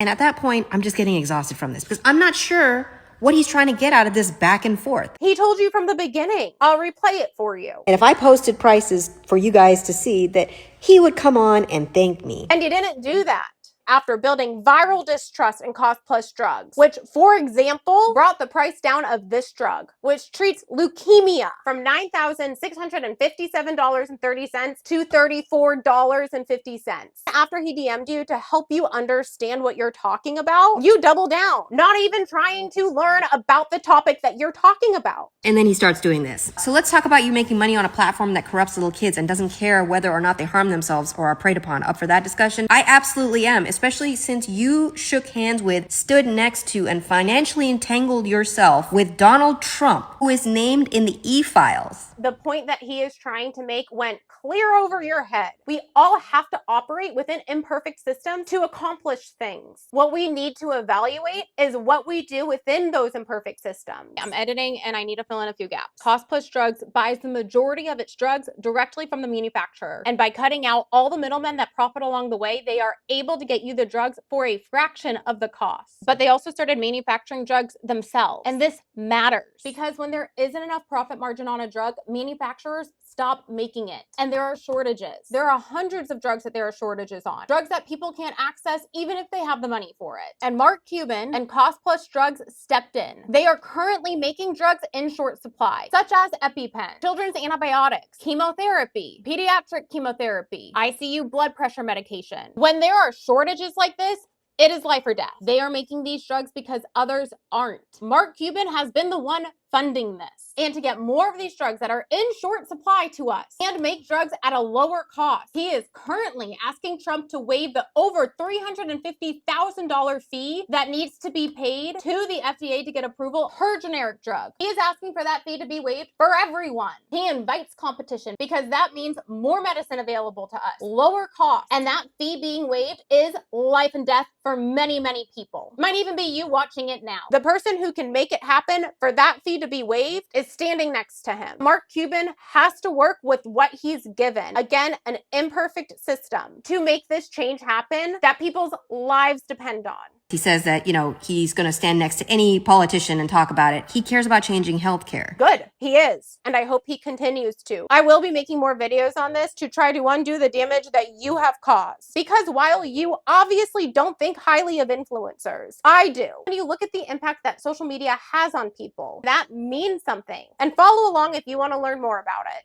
And at that point, I'm just getting exhausted from this because I'm not sure what he's trying to get out of this back and forth. He told you from the beginning. I'll replay it for you. And if I posted prices for you guys to see, that he would come on and thank me. And he didn't do that after building viral distrust in cost plus drugs, which, for example, brought the price down of this drug, which treats leukemia, from $9,657.30 to $34.50. After he DM'd you to help you understand what you're talking about, you double down, not even trying to learn about the topic that you're talking about. And then he starts doing this. So let's talk about you making money on a platform that corrupts little kids and doesn't care whether or not they harm themselves or are preyed upon. Up for that discussion? I absolutely am, especially since you shook hands with, stood next to, and financially entangled yourself with Donald Trump, who is named in the e-files. The point that he is trying to make went clear over your head. We all have to operate within imperfect systems to accomplish things. What we need to evaluate is what we do within those imperfect systems. I'm editing and I need to fill in a few gaps. Cost Plus Drugs buys the majority of its drugs directly from the manufacturer. And by cutting out all the middlemen that profit along the way, they are able to get you the drugs for a fraction of the cost. But they also started manufacturing drugs themselves. And this matters because when there isn't enough profit margin on a drug, manufacturers stop making it. And there are shortages. There are hundreds of drugs that there are shortages on. Drugs that people can't access even if they have the money for it. And Mark Cuban and Cost Plus Drugs stepped in. They are currently making drugs in short supply, such as EpiPen, children's antibiotics, chemotherapy, pediatric chemotherapy, ICU blood pressure medication. When there are shortages like this, it is life or death. They are making these drugs because others aren't. Mark Cuban has been the one funding this. And to get more of these drugs that are in short supply to us and make drugs at a lower cost, he is currently asking Trump to waive the over $350,000 fee that needs to be paid to the FDA to get approval per generic drug. He is asking for that fee to be waived for everyone. He invites competition because that means more medicine available to us, lower cost, and that fee being waived is life and death for many, many people. Might even be you watching it now. The person who can make it happen for that fee to be waived is standing next to him. Mark Cuban has to work with what he's given. Again, an imperfect system to make this change happen that people's lives depend on. He says that, he's going to stand next to any politician and talk about it. He cares about changing healthcare. Good, he is. And I hope he continues to. I will be making more videos on this to try to undo the damage that you have caused. Because while you obviously don't think highly of influencers, I do. When you look at the impact that social media has on people, that means something. And follow along if you want to learn more about it.